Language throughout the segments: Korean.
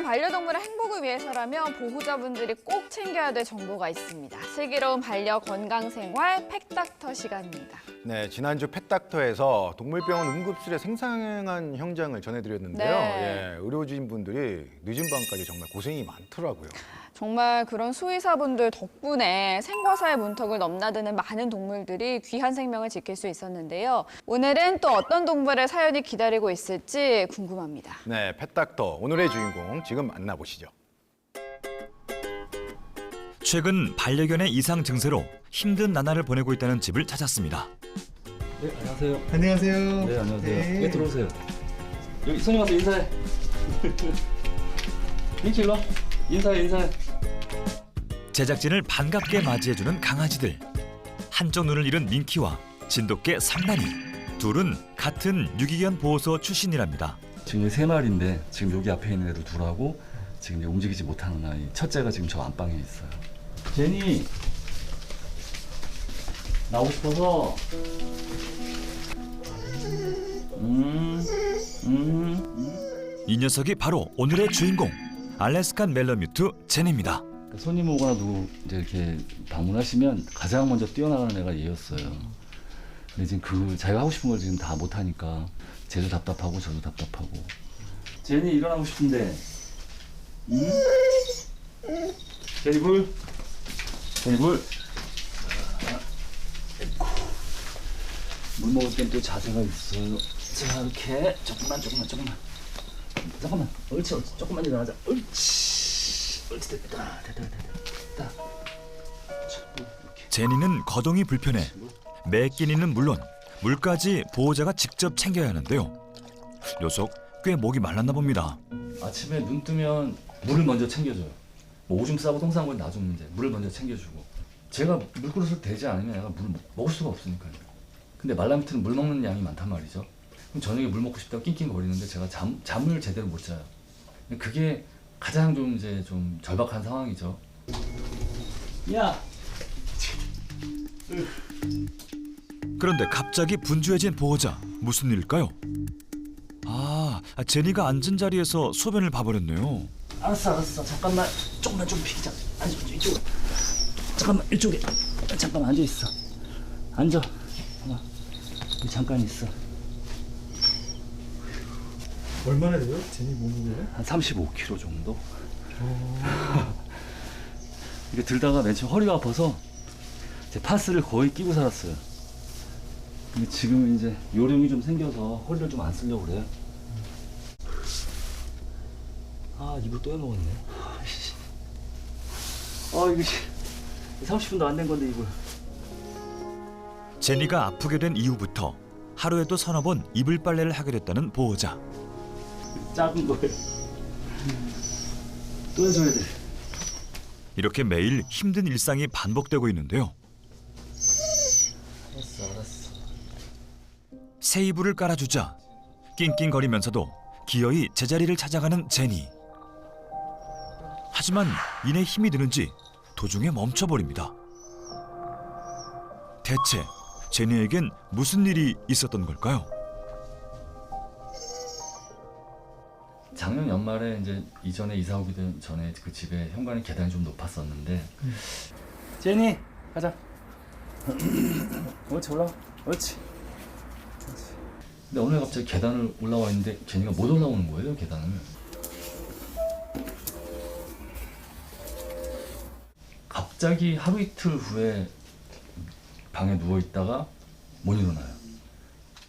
이번엔 반려동물의 행복을 위해서라면 보호자분들이 꼭 챙겨야 될 정보가 있습니다. 슬기로운 반려 건강생활 펫닥터 시간입니다. 네, 지난주 펫닥터에서 동물병원 응급실에 생생한 현장을 전해드렸는데요. 네. 예, 의료진분들이 늦은 밤까지 정말 고생이 많더라고요. 정말 그런 수의사분들 덕분에 생과사의 문턱을 넘나드는 많은 동물들이 귀한 생명을 지킬 수 있었는데요. 오늘은 또 어떤 동물의 사연이 기다리고 있을지 궁금합니다. 네, 펫닥터 오늘의 주인공 지금 만나보시죠. 최근 반려견의 이상 증세로 힘든 나날을 보내고 있다는 집을 찾았습니다. 네, 안녕하세요. 안녕하세요. 네, 안녕하세요. 네. 네, 들어오세요. 여기 손님 와서 인사해. 민치 일로 와. 인사해. 제작진을 반갑게 맞이해주는 강아지들. 한쪽 눈을 잃은 민키와 진돗개 상란이. 둘은 같은 유기견 보호소 출신이랍니다. 지금 여기 3마리인데 지금 여기 앞에 있는 애들 둘하고 지금 이제 움직이지 못하는 아이 첫째가 지금 저 안방에 있어요. 제니 나오고 싶어서. 이 녀석이 바로 오늘의 주인공. 알래스칸 멜러뮤트 제니입니다. 손님 오거나 누구 이제 이렇게 방문하시면 가장 먼저 뛰어나가는 애가 얘였어요. 근데 지금 그 자기가 하고 싶은 걸 지금 다 못하니까 쟤도 답답하고 저도 답답하고. 제니 일어나고 싶은데. 응? 제니 물. 제니 물. 물 먹을 땐 또 자세가 있어요. 자 이렇게 조금만. 잠깐만. 옳지. 조금만 일어나자. 옳지 됐다. 제니는 거동이 불편해 매 끼니는 물론 물까지 보호자가 직접 챙겨야 하는데요. 녀석 꽤 목이 말랐나 봅니다. 아침에 눈 뜨면 물을 먼저 챙겨줘요. 뭐 오줌 싸고 똥 싸는 건 나중 이제 물을 먼저 챙겨주고. 제가 물그릇을 대지 않으면 얘가 물 먹을 수가 없으니까요. 근데 말라미트는 물 먹는 양이 많단 말이죠. 그럼 저녁에 물 먹고 싶다고 낑낑거리는데 제가 잠을 제대로 못 자요. 그게 가장 좀 이제 좀 절박한 상황이죠. 야. 그런데 갑자기 분주해진 보호자. 무슨 일일까요? 제니가 앉은 자리에서 소변을 봐버렸네요. 알았어. 잠깐만. 조금만 좀 비키자. 앉아 이쪽으로. 잠깐만 이쪽에. 잠깐만 앉아 있어. 앉아. 잠깐 있어. 얼마나 돼요? 제니 몸무게가? 한 35kg 정도. 이게 들다가 맨 처음 허리가 아파서 제 파스를 거의 끼고 살았어요. 근데 지금 이제 요령이 좀 생겨서 허리를 좀 안 쓰려고 그래요. 이불 또 해먹었네. 이거 30분도 안 된 건데 이불. 제니가 아프게 된 이후부터 하루에도 서너 번 이불 빨래를 하게 됐다는 보호자. 작은 거예요. 또 해줘야 돼. 이렇게 매일 힘든 일상이 반복되고 있는데요. 알았어. 새 이불을 깔아주자 낑낑거리면서도 기어이 제자리를 찾아가는 제니. 하지만 이내 힘이 드는지 도중에 멈춰버립니다. 대체 제니에겐 무슨 일이 있었던 걸까요? 작년 연말에 이제 이전에 이사 오기 전에 그 집에 현관의 계단이 좀 높았었는데. 제니 가자. 옳지 올라와. 옳지. 근데 어느 날 갑자기 계단을 올라와 있는데 제니가 못 올라오는 거예요 계단을. 갑자기 하루 이틀 후에 방에 누워 있다가 못 일어나요.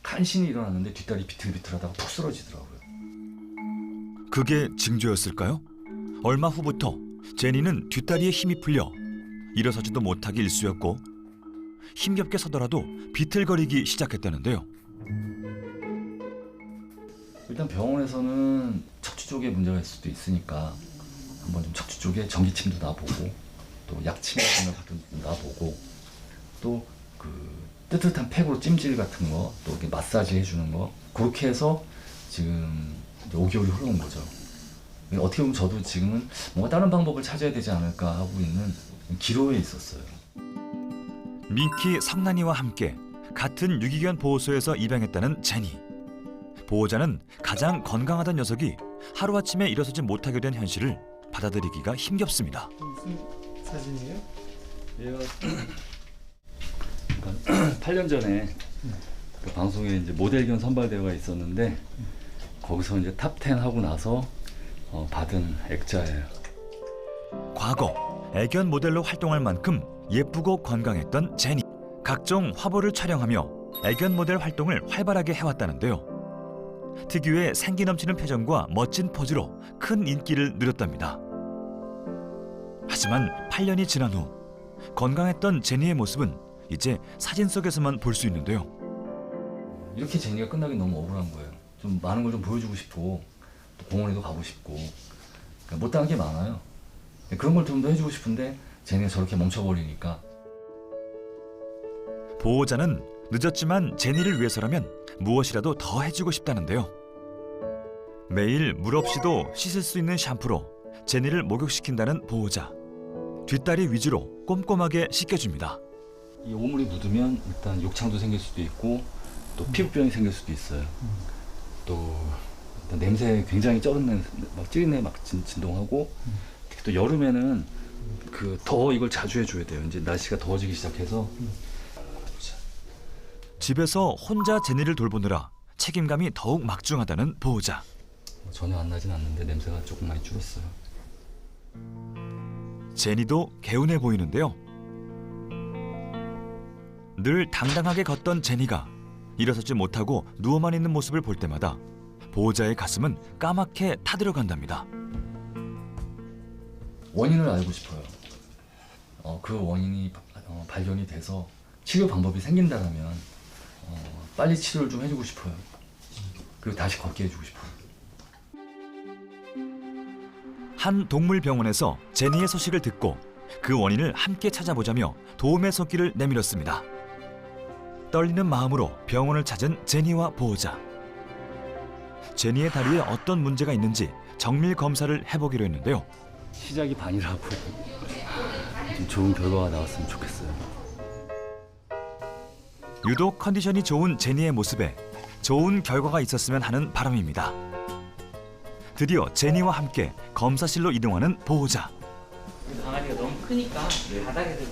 간신히 일어났는데 뒷다리 비틀비틀하다가 푹 쓰러지더라고요. 그게 징조였을까요? 얼마 후부터 제니는 뒷다리에 힘이 풀려 일어서지도 못하기 일쑤였고 힘겹게 서더라도 비틀거리기 시작했다는데요. 일단 병원에서는 척추 쪽에 문제가 있을 수도 있으니까 한번 좀 척추 쪽에 전기침도 놔보고 또 약침 같은 것도 놔보고 또 그 뜨뜻한 팩으로 찜질 같은 거 또 이렇게 마사지 해주는 거 그렇게 해서 지금 이제 5개월이 흘러온 거죠. 어떻게 보면 저도 지금은 뭔가 다른 방법을 찾아야 되지 않을까 하고 있는 기로에 있었어요. 민키 상란이와 함께 같은 유기견 보호소에서 입양했다는 제니. 보호자는 가장 건강하던 녀석이 하루아침에 일어서지 못하게 된 현실을 받아들이기가 힘겹습니다. 무슨 사진이에요? 얘가 8년 전에 그 방송에 이제 모델 겸 선발 대회가 있었는데 거기서 이제 탑10 하고 나서 받은 액자예요. 과거 애견 모델로 활동할 만큼 예쁘고 건강했던 제니. 각종 화보를 촬영하며 애견 모델 활동을 활발하게 해왔다는데요. 특유의 생기 넘치는 표정과 멋진 포즈로 큰 인기를 누렸답니다. 하지만 8년이 지난 후 건강했던 제니의 모습은 이제 사진 속에서만 볼 수 있는데요. 이렇게 제니가 끝나기 너무 억울한 거예요. 좀 많은 걸 좀 보여주고 싶고 또 공원에도 가고 싶고 그러니까 못다한 게 많아요. 그런 걸 좀 더 해주고 싶은데 제니가 저렇게 멈춰버리니까. 보호자는 늦었지만 제니를 위해서라면 무엇이라도 더 해주고 싶다는데요. 매일 물 없이도 씻을 수 있는 샴푸로 제니를 목욕시킨다는 보호자. 뒷다리 위주로 꼼꼼하게 씻겨줍니다. 이 오물이 묻으면 일단 욕창도 생길 수도 있고 또 피부병이 생길 수도 있어요. 또 일단 냄새 굉장히 쩔은 냄새, 막 찌린내 막 진동하고 특히 또 여름에는 그 더 이걸 자주 해줘야 돼요. 이제 날씨가 더워지기 시작해서. 집에서 혼자 제니를 돌보느라 책임감이 더욱 막중하다는 보호자. 전혀 안 나진 않는데 냄새가 조금 많이 줄었어요. 제니도 개운해 보이는데요. 늘 당당하게 걷던 제니가 일어서지 못하고 누워만 있는 모습을 볼 때마다 보호자의 가슴은 까맣게 타들어간답니다. 원인을 알고 싶어요. 그 원인이 발견이 돼서 치료 방법이 생긴다라면 빨리 치료를 좀 해주고 싶어요. 그리고 다시 걷게 해주고 싶어요. 한 동물병원에서 제니의 소식을 듣고 그 원인을 함께 찾아보자며 도움의 손길을 내밀었습니다. 떨리는 마음으로 병원을 찾은 제니와 보호자. 제니의 다리에 어떤 문제가 있는지 정밀 검사를 해보기로 했는데요. 시작이 반이라고 좀 좋은 결과가 나왔으면 좋겠어요. 유독 컨디션이 좋은 제니의 모습에 좋은 결과가 있었으면 하는 바람입니다. 드디어 제니와 함께 검사실로 이동하는 보호자. 강아지가 너무 크니까 바닥에 대고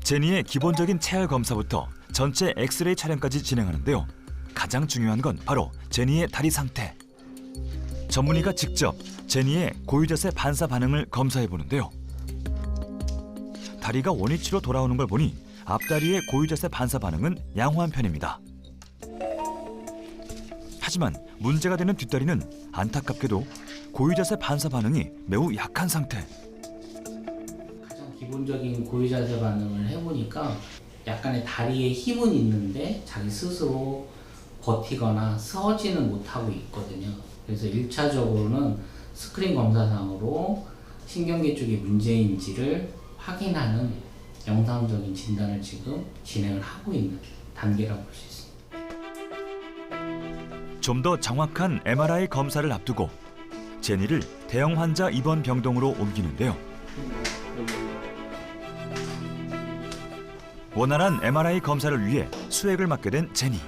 제니의 기본적인 체열 검사부터 전체 엑스레이 촬영까지 진행하는데요. 가장 중요한 건 바로 제니의 다리 상태. 전문의가 직접 제니의 고유자세 반사 반응을 검사해 보는데요. 다리가 원위치로 돌아오는 걸 보니 앞다리의 고유자세 반사 반응은 양호한 편입니다. 하지만 문제가 되는 뒷다리는 안타깝게도 고유자세 반사 반응이 매우 약한 상태. 가장 기본적인 고유자세 반응을 해보니까 약간의 다리에 힘은 있는데 자기 스스로 버티거나 서지는 못하고 있거든요. 그래서 1차적으로는 스크린 검사상으로 신경계 쪽이 문제인지를 확인하는 영상적인 진단을 지금 진행을 하고 있는 단계라고 볼 수 있습니다. 좀 더 정확한 MRI 검사를 앞두고 제니를 대형 환자 입원 병동으로 옮기는데요. 원활한 MRI 검사를 위해 수액을 맞게 된 제니.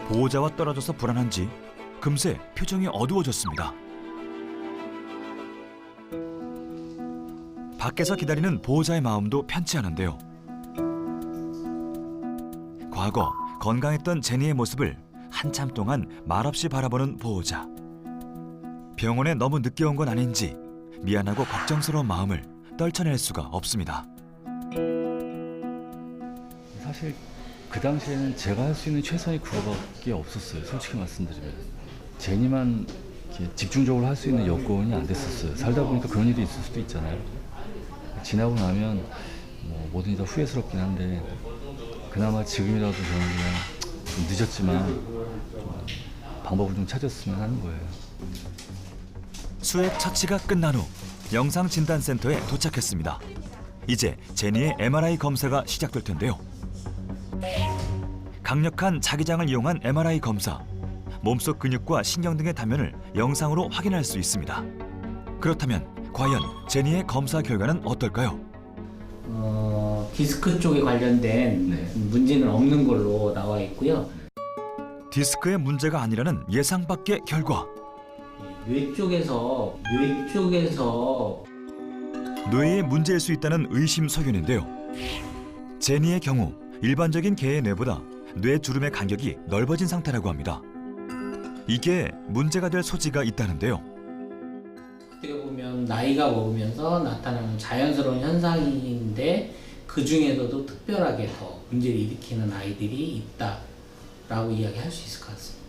보호자와 떨어져서 불안한지 금세 표정이 어두워졌습니다. 밖에서 기다리는 보호자의 마음도 편치 않은데요. 과거 건강했던 제니의 모습을 한참 동안 말없이 바라보는 보호자. 병원에 너무 늦게 온 건 아닌지 미안하고 걱정스러운 마음을 떨쳐낼 수가 없습니다. 사실 그 당시에는 제가 할 수 있는 최선이 그거밖에 없었어요. 솔직히 말씀드리면 제니만 이렇게 집중적으로 할 수 있는 여건이 안 됐었어요. 살다 보니까 그런 일이 있을 수도 있잖아요. 지나고 나면 뭐 뭐든지 다 후회스럽긴 한데 그나마 지금이라도 저는 그냥 좀 늦었지만 방법을 좀 찾았으면 하는 거예요. 수액 처치가 끝난 후 영상 진단센터에 도착했습니다. 이제 제니의 MRI 검사가 시작될 텐데요. 강력한 자기장을 이용한 MRI 검사. 몸속 근육과 신경 등의 단면을 영상으로 확인할 수 있습니다. 그렇다면 과연 제니의 검사 결과는 어떨까요? 디스크 쪽에 관련된 문제는 없는 걸로 나와 있고요. 디스크의 문제가 아니라는 예상 밖의 결과. 뇌 쪽에서 뇌에 문제일 수 있다는 의심 소견인데요. 제니의 경우 일반적인 개의 뇌보다 뇌 주름의 간격이 넓어진 상태라고 합니다. 이게 문제가 될 소지가 있다는데요. 어떻게 보면 나이가 먹으면서 나타나는 자연스러운 현상인데 그 중에서도 특별하게 더 문제를 일으키는 아이들이 있다라고 이야기할 수 있을 것 같습니다.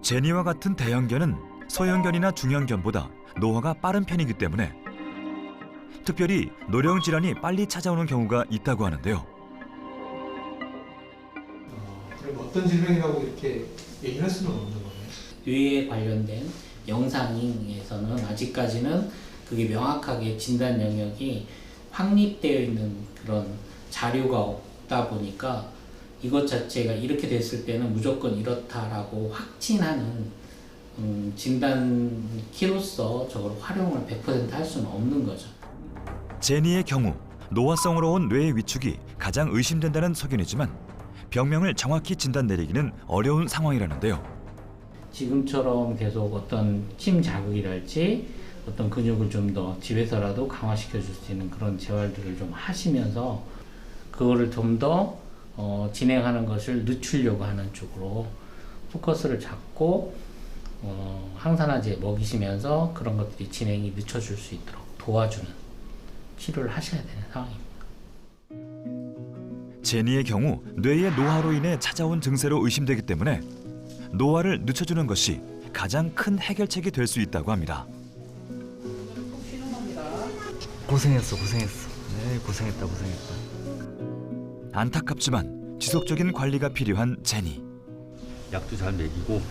제니와 같은 대형견은 소형견이나 중형견보다 노화가 빠른 편이기 때문에 특별히 노령 질환이 빨리 찾아오는 경우가 있다고 하는데요. 그럼 어떤 질병이라고 이렇게 얘기할 수는 없는 거예요? 뇌에 관련된 영상에서는 아직까지는 그게 명확하게 진단 영역이 확립되어 있는 그런 자료가 없다 보니까 이것 자체가 이렇게 됐을 때는 무조건 이렇다라고 확진하는 진단 키로서 저걸 활용을 100% 할 수는 없는 거죠. 제니의 경우 노화성으로 온 뇌의 위축이 가장 의심된다는 소견이지만 병명을 정확히 진단 내리기는 어려운 상황이라는데요. 지금처럼 계속 어떤 침 자극이랄지 어떤 근육을 좀 더 집에서라도 강화시켜 줄 수 있는 그런 재활들을 좀 하시면서 그거를 좀 더 진행하는 것을 늦추려고 하는 쪽으로 포커스를 잡고 항산화제 먹이시면서 그런 것들이 진행이 늦춰질 수 있도록 도와주는 치료를 하셔야 되는 상황입니다. 제니의 경우 뇌의 노화로 인해 찾아온 증세로 의심되기 때문에 노화를 늦춰주는 것이 가장 큰 해결책이 될 수 있다고 합니다. 고생했어. 네, 고생했다. 안타깝지만 지속적인 관리가 필요한 제니. 약도 잘 먹이고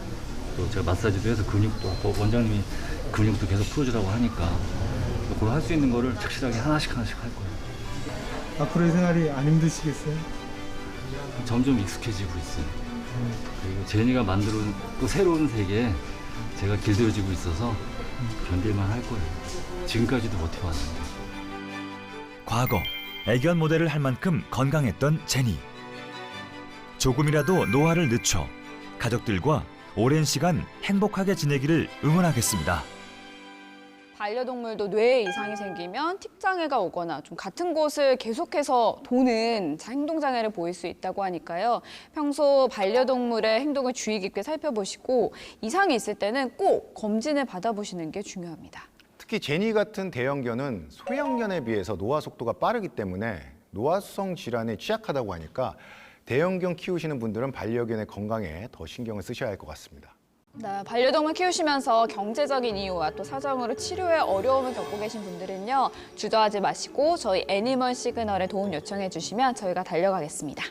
또 제가 마사지도 해서 근육도 원장님이 근육도 계속 풀어주라고 하니까 그걸 할 수 있는 거를 착실하게 하나씩 할 거예요. 앞으로의 생활이 안 힘드시겠어요? 점점 익숙해지고 있어요. 그리고 제니가 만들어온 또 새로운 세계에 제가 길들여지고 있어서 견딜만 할 거예요. 지금까지도 버텨왔는데. 과거 애견 모델을 할 만큼 건강했던 제니. 조금이라도 노화를 늦춰 가족들과 오랜 시간 행복하게 지내기를 응원하겠습니다. 반려동물도 뇌에 이상이 생기면 틱장애가 오거나 좀 같은 곳을 계속해서 도는 행동장애를 보일 수 있다고 하니까요. 평소 반려동물의 행동을 주의 깊게 살펴보시고 이상이 있을 때는 꼭 검진을 받아보시는 게 중요합니다. 특히 제니 같은 대형견은 소형견에 비해서 노화 속도가 빠르기 때문에 노화성 질환에 취약하다고 하니까 대형견 키우시는 분들은 반려견의 건강에 더 신경을 쓰셔야 할 것 같습니다. 네, 반려동물 키우시면서 경제적인 이유와 또 사정으로 치료에 어려움을 겪고 계신 분들은요. 주저하지 마시고 저희 애니멀 시그널에 도움 요청해 주시면 저희가 달려가겠습니다.